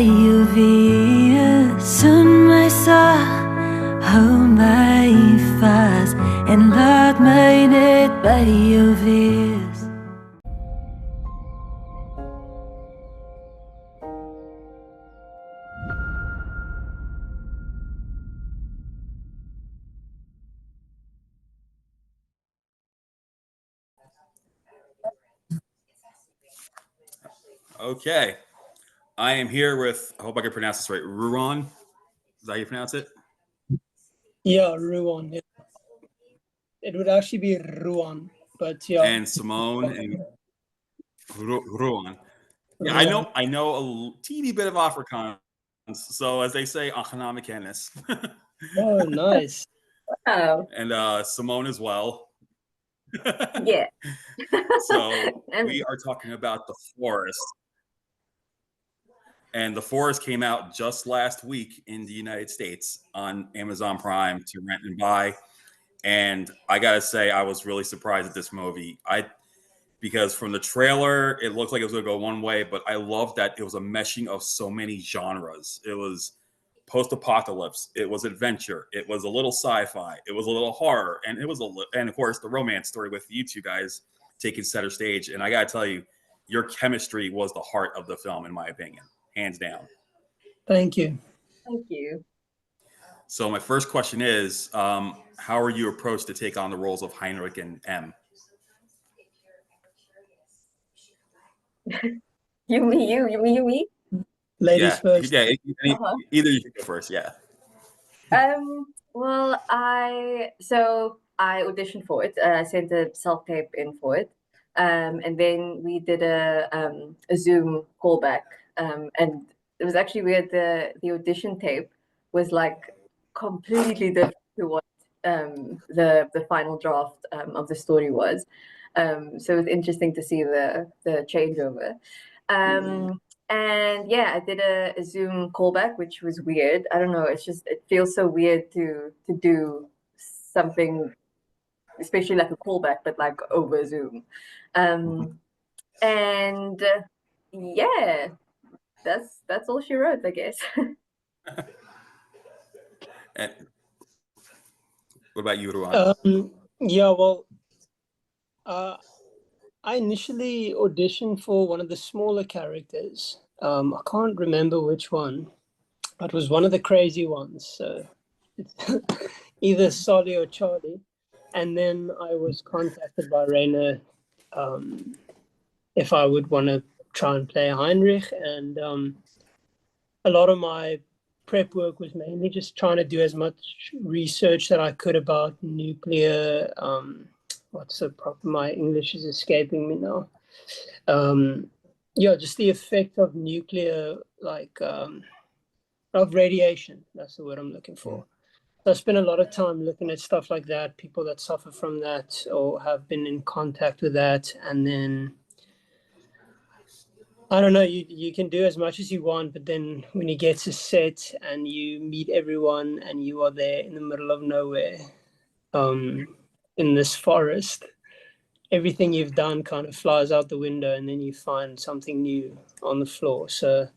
jou weer. Soen my sag, hou my vas en laat my net by jou wees. Okay. I am here with, I hope I can pronounce this right, Ruan. Is that how you pronounce it? Yeah, Ruan. It would actually be Ruan, but yeah. And Simone and Ruan. Yeah, I know a teeny bit of Afrikaans. So as they say, Achana Mechanics. Oh, nice. Oh, And Simone as well. yeah. So we are talking about The Forest. And The Forest came out just last week in the United States on Amazon Prime to rent and buy. And I gotta say, I was really surprised at this movie. Because from the trailer, it looked like it was gonna go one way, but I loved that it was a meshing of so many genres. It was post-apocalypse, it was adventure, it was a little sci-fi, it was a little horror, and and of course the romance story with you two guys taking center stage. And I gotta tell you, your chemistry was the heart of the film, in my opinion, hands down. Thank you. Thank you. So my first question is, how are you approached to take on the roles of Heinrich and M? You, me. Ladies first. Yeah. Either you can go first. Yeah. Well, I auditioned for it. I sent a self-tape in for it, and then we did a Zoom callback, and it was actually weird. The audition tape was like completely different to what the final draft of the story was. So it was interesting to see the changeover. And yeah, I did a Zoom callback, which was weird. I don't know. It feels so weird to do something, especially like a callback, but like over Zoom. And yeah, that's all she wrote, I guess. And what about you, Ruan? Yeah, well, I initially auditioned for one of the smaller characters. I can't remember which one. It was one of the crazy ones. So it's either Solly or Charlie. And then I was contacted by Reine if I would want to try and play Heinrich. And a lot of my prep work was mainly just trying to do as much research that I could about nuclear. What's the proper? My English is escaping me now. Yeah, just the effect of nuclear, like of radiation. That's the word I'm looking for. So I spent a lot of time looking at stuff like that, people that suffer from that or have been in contact with that. And then, I don't know, you can do as much as you want, but then when you get to set and you meet everyone and you are there in the middle of nowhere, in this forest, everything you've done kind of flies out the window and then you find something new on the floor. So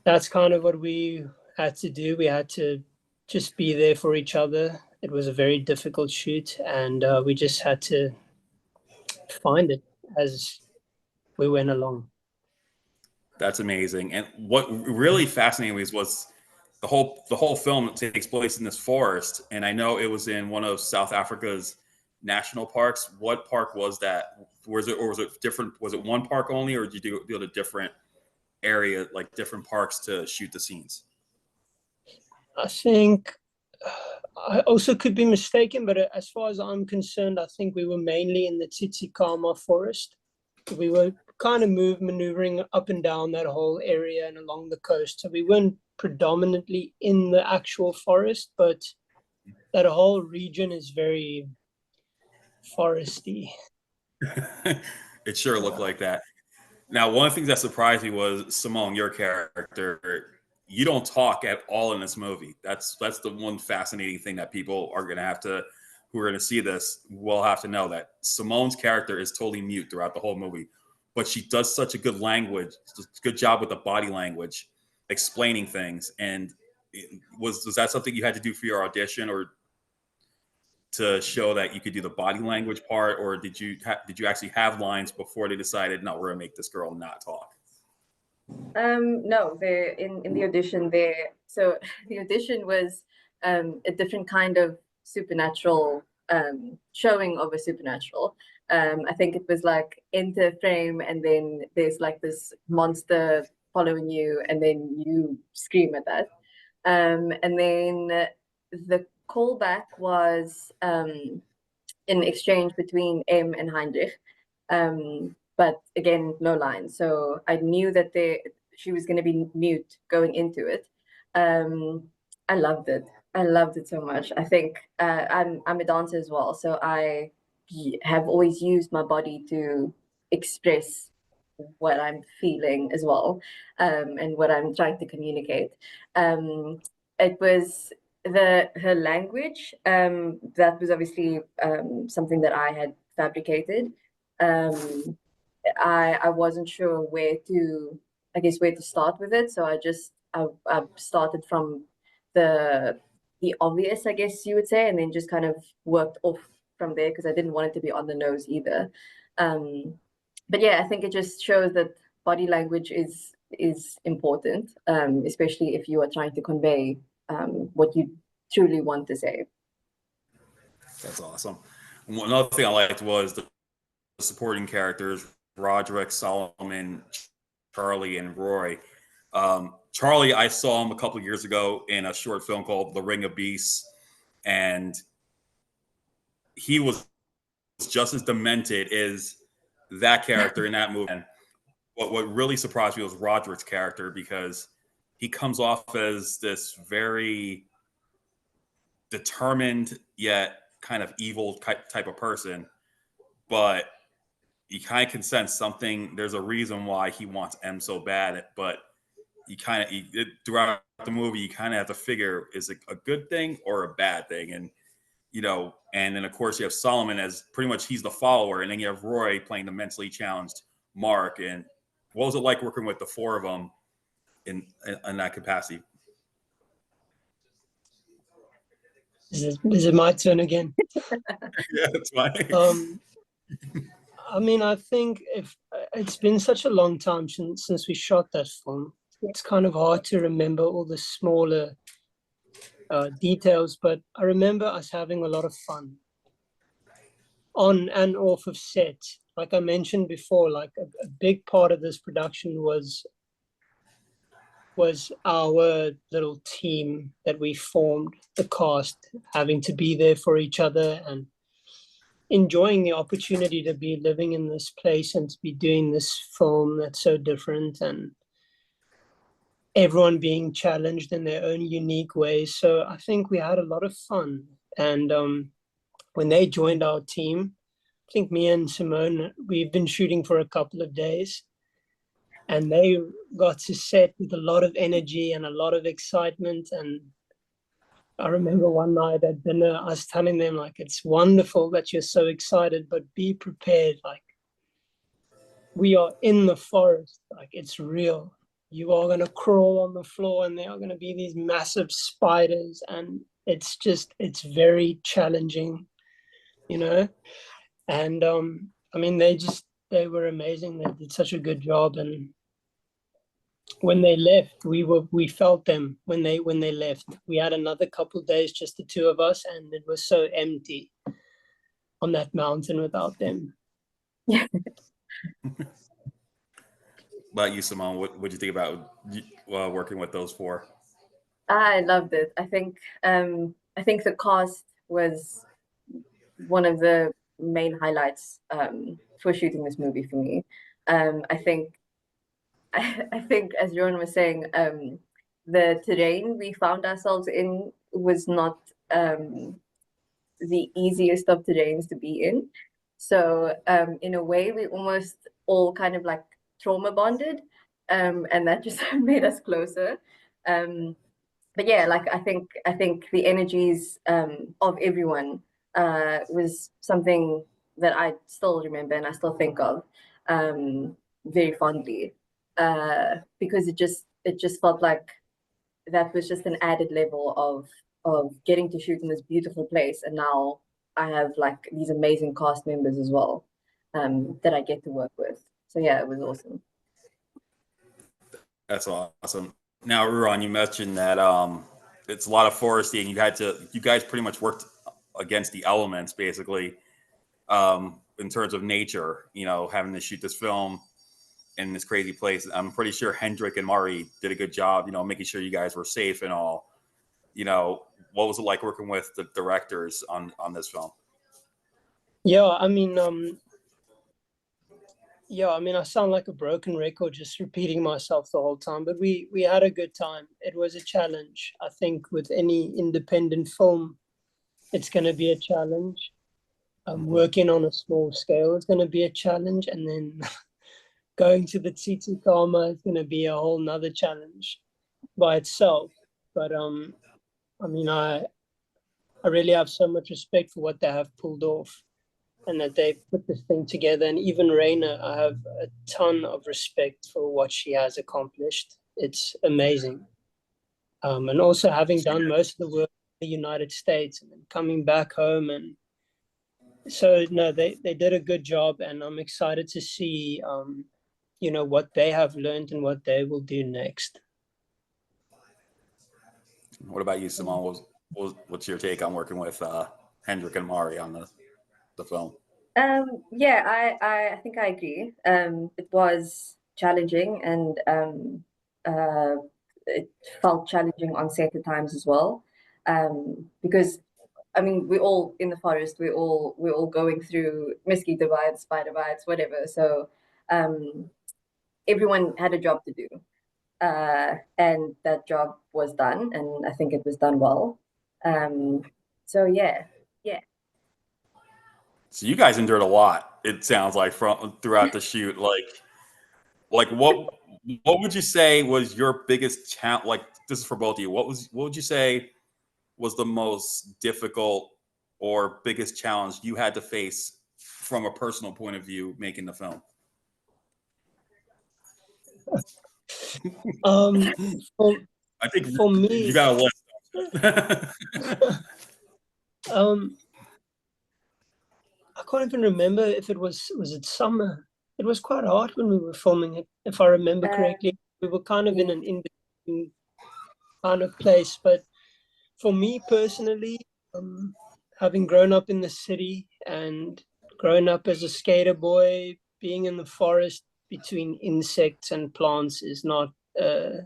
that's kind of what we had to do. We had to just be there for each other. It was a very difficult shoot, and we just had to find it as we went along. That's amazing. And what really fascinated me was the whole film takes place in this forest. And I know it was in one of South Africa's national parks. What park was that? Was it different? Was it one park only, or did you do a different area, like different parks to shoot the scenes? I think I also could be mistaken, but as far as I'm concerned, I think we were mainly in the Tsitsikamma forest. We were kind of maneuvering up and down that whole area and along the coast. So we weren't predominantly in the actual forest, but that whole region is very foresty. It sure looked like that. Now, one of the things that surprised me was Simone, your character. You don't talk at all in this movie. That's the one fascinating thing that people are going to have to, who are going to see this, will have to know that Simone's character is totally mute throughout the whole movie. but she does such a good good job with the body language, explaining things. And was that something you had to do for your audition, or to show that you could do the body language part, or did you actually have lines before they decided, no, we're gonna make this girl not talk? No, they're in the audition there. So the audition was a different kind of supernatural showing of a supernatural. I think it was like enter frame, and then there's like this monster following you, and then you scream at that. And then the callback was in exchange between M and Heinrich. But again, no lines. So I knew that she was going to be mute going into it. I loved it. I loved it so much. I think I'm a dancer as well, so I have always used my body to express what I'm feeling as well, and what I'm trying to communicate. It was her language, that was obviously something that I had fabricated. I wasn't sure where to start with it, so I started from the obvious, I guess you would say, and then just kind of worked off from there, because I didn't want it to be on the nose either. But yeah, I think it just shows that body language is important, especially if you are trying to convey what you truly want to say. That's awesome. Another thing I liked was the supporting characters: Roderick, Solomon, Charlie, and Roy. Charlie, I saw him a couple of years ago in a short film called The Ring of Beasts, and he was just as demented as that character in that movie. And what really surprised me was Roderick's character, because he comes off as this very determined yet kind of evil type of person, but you kind of can sense something. There's a reason why he wants M so bad, but throughout the movie, you kind of have to figure, is it a good thing or a bad thing? And and then of course you have Solomon as pretty much he's the follower, and then you have Roy playing the mentally challenged Mark. And what was it like working with the four of them in that capacity? Is it my turn again? Yeah, that's fine. I mean, I think if it's been such a long time since we shot that film, it's kind of hard to remember all the smaller details, but I remember us having a lot of fun on and off of set. Like I mentioned before, like a big part of this production was our little team that we formed, the cast, having to be there for each other and enjoying the opportunity to be living in this place and to be doing this film that's so different, and everyone being challenged in their own unique ways. So I think we had a lot of fun. And when they joined our team, I think me and Simone, we've been shooting for a couple of days, and they got to set with a lot of energy and a lot of excitement. And I remember one night at dinner, I was telling them, like, it's wonderful that you're so excited, but be prepared. Like, we are in the forest. Like, it's real. You are going to crawl on the floor, and there are going to be these massive spiders. And it's very challenging, And I mean, they were amazing. They did such a good job. And when they left, we felt them when they left. We had another couple of days, just the two of us, and it was so empty on that mountain without them. Yeah. About you, Simone, what did you think about working with those four? I loved it. I think the cast was one of the main highlights for shooting this movie for me. I think as Ruan was saying, the terrain we found ourselves in was not the easiest of terrains to be in. So in a way, we almost all kind of like trauma bonded, and that just made us closer. But yeah, like I think the energies of everyone was something that I still remember and I still think of. very fondly, because it just felt like that was just an added level of getting to shoot in this beautiful place, and now I have like these amazing cast members as well, that I get to work with. So yeah, it was awesome. That's awesome. Now, Ruan, you mentioned that it's a lot of foresting. You guys pretty much worked against the elements, basically, in terms of nature. You know, having to shoot this film in this crazy place. I'm pretty sure Hendrik and Mari did a good job. You know, making sure you guys were safe and all. You know, what was it like working with the directors on this film? Yeah, I mean, I sound like a broken record just repeating myself the whole time, but we had a good time. It was a challenge. I think with any independent film, it's going to be a challenge. Working on a small scale is going to be a challenge, and then going to the Tsitsikamma is going to be a whole nother challenge by itself. But I mean, I really have so much respect for what they have pulled off, and that they put this thing together. And even Reine, I have a ton of respect for what she has accomplished. It's amazing. And also having done most of the work in the United States and then coming back home. And so, no, they did a good job, and I'm excited to see, you know, what they have learned and what they will do next. What about you, Simone? What's your take on working with Hendrik and Mari on the film? Yeah, I think I agree. It was challenging, and it felt challenging on set at times as well. Because I mean, we're all in the forest. We're all going through mosquito bites, spider bites, whatever. So everyone had a job to do, and that job was done, and I think it was done well. So yeah. So you guys endured a lot. It sounds like from throughout the shoot. Like what would you say was your biggest challenge? Like this is for both of you. What would you say was the most difficult or biggest challenge you had to face from a personal point of view making the film? I think For me, you got a list. I can't even remember if it was it summer. It was quite hot when we were filming it, if I remember correctly. We were kind of in an in-between kind of place. But for me personally, having grown up in the city and grown up as a skater boy, being in the forest between insects and plants is not a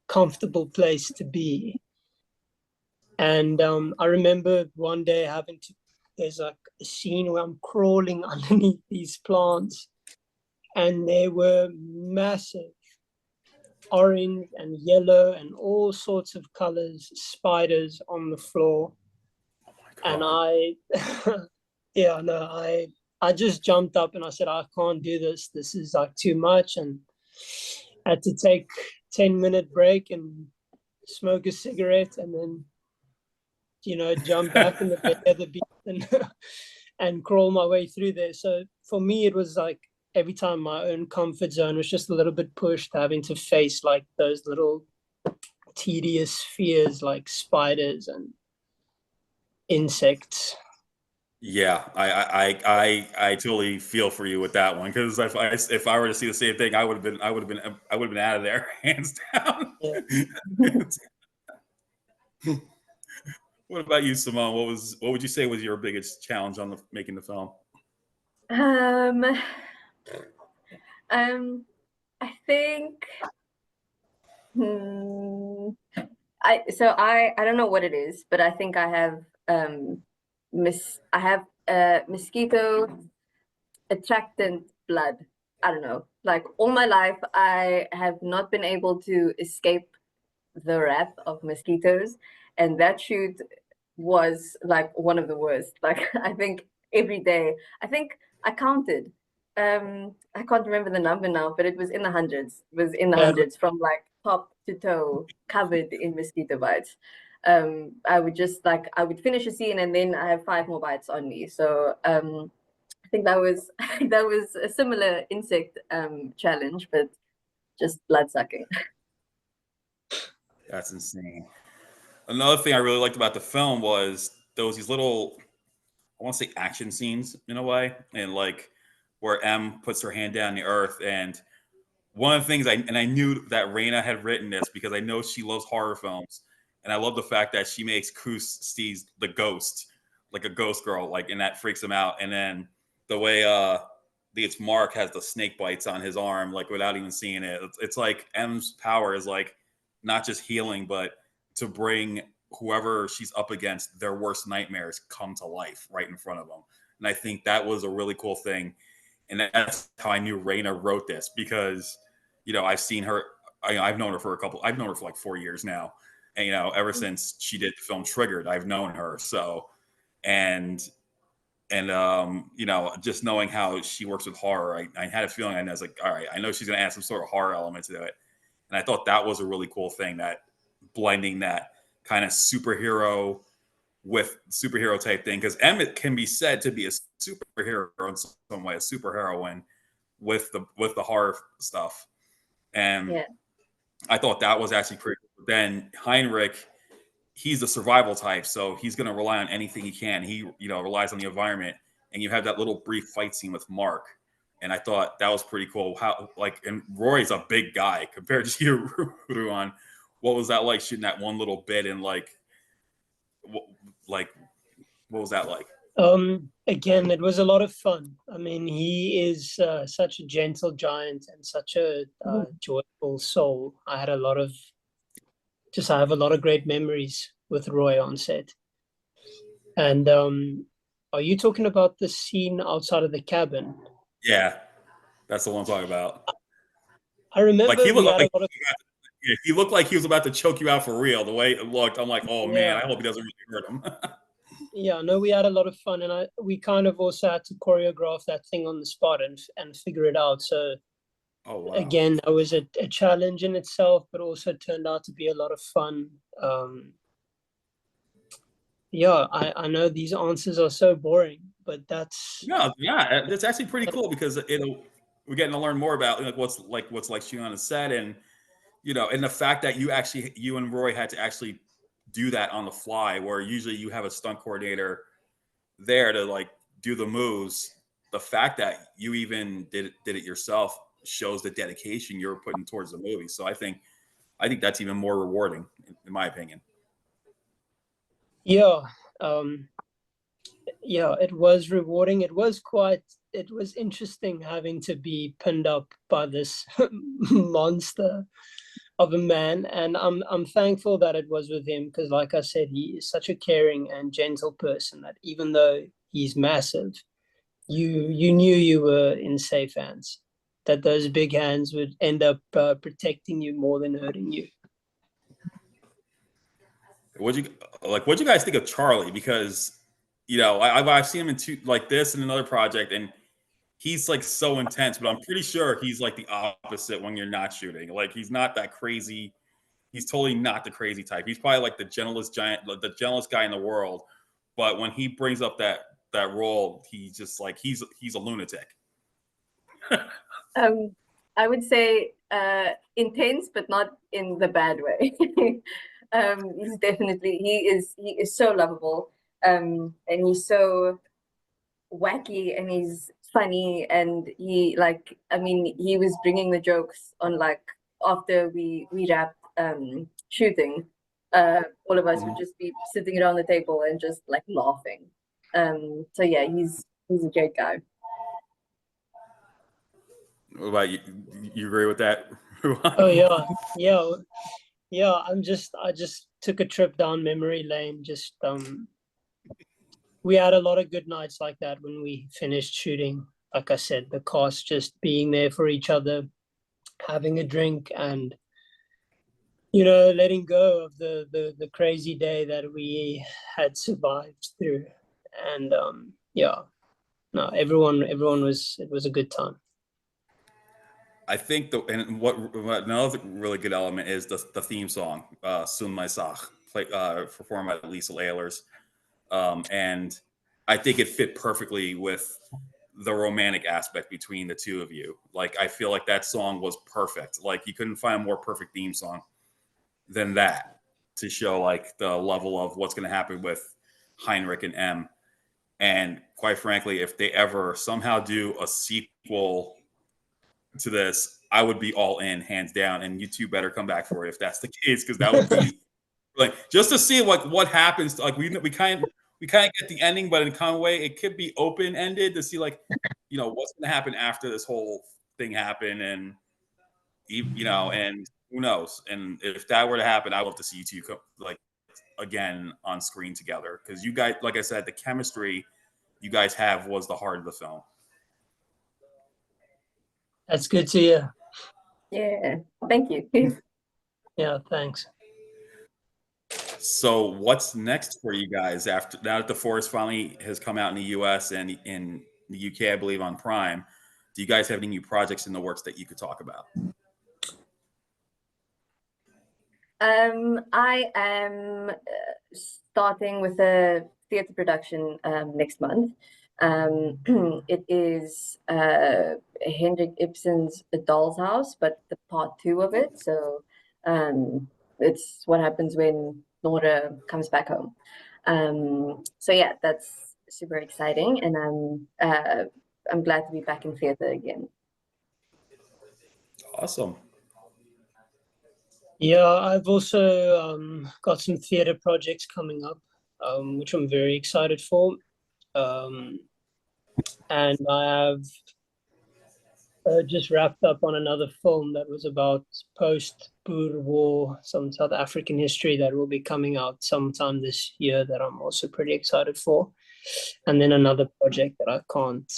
comfortable place to be. And I remember one day there's like a scene where I'm crawling underneath these plants, and there were massive orange and yellow and all sorts of colors spiders on the floor. And I just jumped up and I said, I can't do this. This is like too much. And I had to take 10-minute break and smoke a cigarette, and then, you know, jump back in the bed of the beach and crawl my way through there. So for me, it was like every time my own comfort zone was just a little bit pushed, having to face like those little tedious fears like spiders and insects. Yeah, I totally feel for you with that one, because if I were to see the same thing, I would have been out of there hands down. Yeah. What about you, Simone? What would you say was your biggest challenge on making the film? I think I don't know what it is, but I think I have mosquito attractant blood. I don't know. Like all my life, I have not been able to escape the wrath of mosquitoes, and that shoot was like one of the worst. Like I think every day, I think I counted. I can't remember the number now, but it was in the hundreds. It was in the hundreds from like top to toe, covered in mosquito bites. I would finish a scene and then I have 5 more bites on me. So think that was that was a similar insect challenge, but just blood sucking. That's insane. Another thing I really liked about the film was there was these little, I want to say action scenes in a way, and like where M puts her hand down the earth. And one of the things I knew that Reina had written this because I know she loves horror films, and I love the fact that she makes Steve's the ghost, like a ghost girl, like, and that freaks him out. And then the way it's Mark has the snake bites on his arm, like without even seeing it. It's like M's power is like not just healing, but to bring whoever she's up against, their worst nightmares come to life right in front of them. And I think that was a really cool thing. And that's how I knew Reina wrote this because, I've seen her. I've known her for I've known her for like 4 years now. And, ever since she did the film Triggered, I've known her. So, and just knowing how she works with horror, I had a feeling, and I was like, all right, I know she's going to add some sort of horror element to it. And I thought that was a really cool thing, that blending that kind of superhero with superhero type thing, because Emmett can be said to be a superhero in some way, a superheroine with the horror stuff. And Yeah. I thought that was actually pretty cool. Then Heinrich, he's the survival type, so he's going to rely on anything he can. He relies on the environment, and you have that little brief fight scene with Mark, and I thought that was pretty cool. How and Roy's a big guy compared to you, Ruan. What was that like shooting that one little bit, and what was that like? Again, it was a lot of fun. I mean, he is such a gentle giant and such a joyful soul. I have a lot of great memories with Roy on set. And are you talking about the scene outside of the cabin? Yeah, that's the one I'm talking about. I remember he looked like he was about to choke you out for real. The way it looked, I'm like, oh man, I hope he doesn't really hurt him. Yeah, no, we had a lot of fun, and we kind of also had to choreograph that thing on the spot and figure it out. So, again, that was a challenge in itself, but also turned out to be a lot of fun. I know these answers are so boring, but that's it's actually pretty cool because we're getting to learn more about what's like shooting on a set, and and the fact that you and Roy had to actually do that on the fly, where usually you have a stunt coordinator there to do the moves. The fact that you even did it yourself shows the dedication you're putting towards the movie. So I think that's even more rewarding, in my opinion. Yeah, it was rewarding. It was interesting having to be pinned up by this monster of a man, and I'm thankful that it was with him, because like I said, he is such a caring and gentle person that even though he's massive, you knew you were in safe hands, that those big hands would end up protecting you more than hurting you. What'd you guys think of Charlie? Because I've seen him in this and another project, and he's so intense, but I'm pretty sure he's the opposite when you're not shooting. He's not that crazy. He's totally not the crazy type. He's probably the gentlest guy in the world. But when he brings up that role, he's just he's a lunatic. I would say intense, but not in the bad way. He's definitely he is so lovable, and he's so wacky, and he's funny, and he he was bringing the jokes on after we wrapped shooting. All of us would just be sitting around the table and just laughing. So yeah, he's a great guy. What about you? You agree with that? Oh yeah. I just took a trip down memory lane. Just we had a lot of good nights like that when we finished shooting. Like I said, the cast just being there for each other, having a drink, and letting go of the crazy day that we had survived through. And everyone was, it was a good time. I think what another really good element is the theme song, Soen My Sag, performed by Liesl Ahlers. And I think it fit perfectly with the romantic aspect between the two of you. Like, I feel like that song was perfect. Like, you couldn't find a more perfect theme song than that to show like the level of what's going to happen with Heinrich and M. And quite frankly, if they ever somehow do a sequel to this, I would be all in, hands down. And you two better come back for it if that's the case, because that would be like, just to see like what happens. Like we kind of get the ending, but in kind of way, it could be open ended to see like, you know, what's going to happen after this whole thing happened, and you know, and who knows. And if that were to happen, I'd love to see you two like again on screen together, because you guys, like I said, the chemistry you guys have was the heart of the film. That's good to hear. Yeah, thank you. Yeah, thanks. So what's next for you guys after now that The Forest finally has come out in the US and in the UK, I believe, on Prime? Do you guys have any new projects in the works that you could talk about? I am starting with a theatre production next month. It is Henrik Ibsen's A Doll's House, but the part 2 of it. So it's what happens when Nora comes back home. So yeah, that's super exciting, and I'm glad to be back in theatre again. Awesome. Yeah, I've also got some theatre projects coming up, which I'm very excited for. And I have just wrapped up on another film that was about post-Boer War, some South African history, that will be coming out sometime this year that I'm also pretty excited for. And then another project that I can't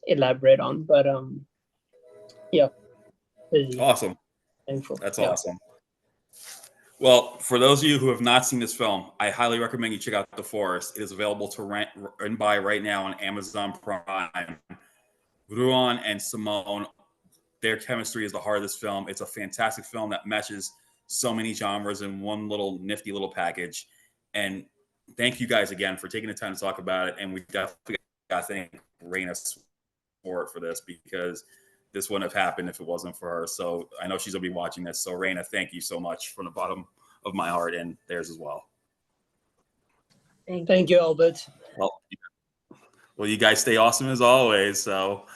elaborate on, but yeah, busy. Awesome. Thankful. That's Yeah. awesome. Well, for those of you who have not seen this film, I highly recommend you check out The Forest. It is available to rent and buy right now on Amazon Prime. Ruan and Simone, their chemistry is the heart of this film. It's a fantastic film that meshes so many genres in one little nifty little package. And thank you guys again for taking the time to talk about it. And we definitely got to thank Reine Swart for this, because this wouldn't have happened if it wasn't for her. So I know she's gonna be watching this. So Reine, thank you so much from the bottom of my heart and theirs as well. Thank you, Albert. Well, you guys stay awesome as always. So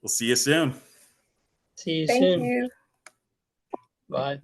we'll see you soon. See you Thank soon. you. Bye.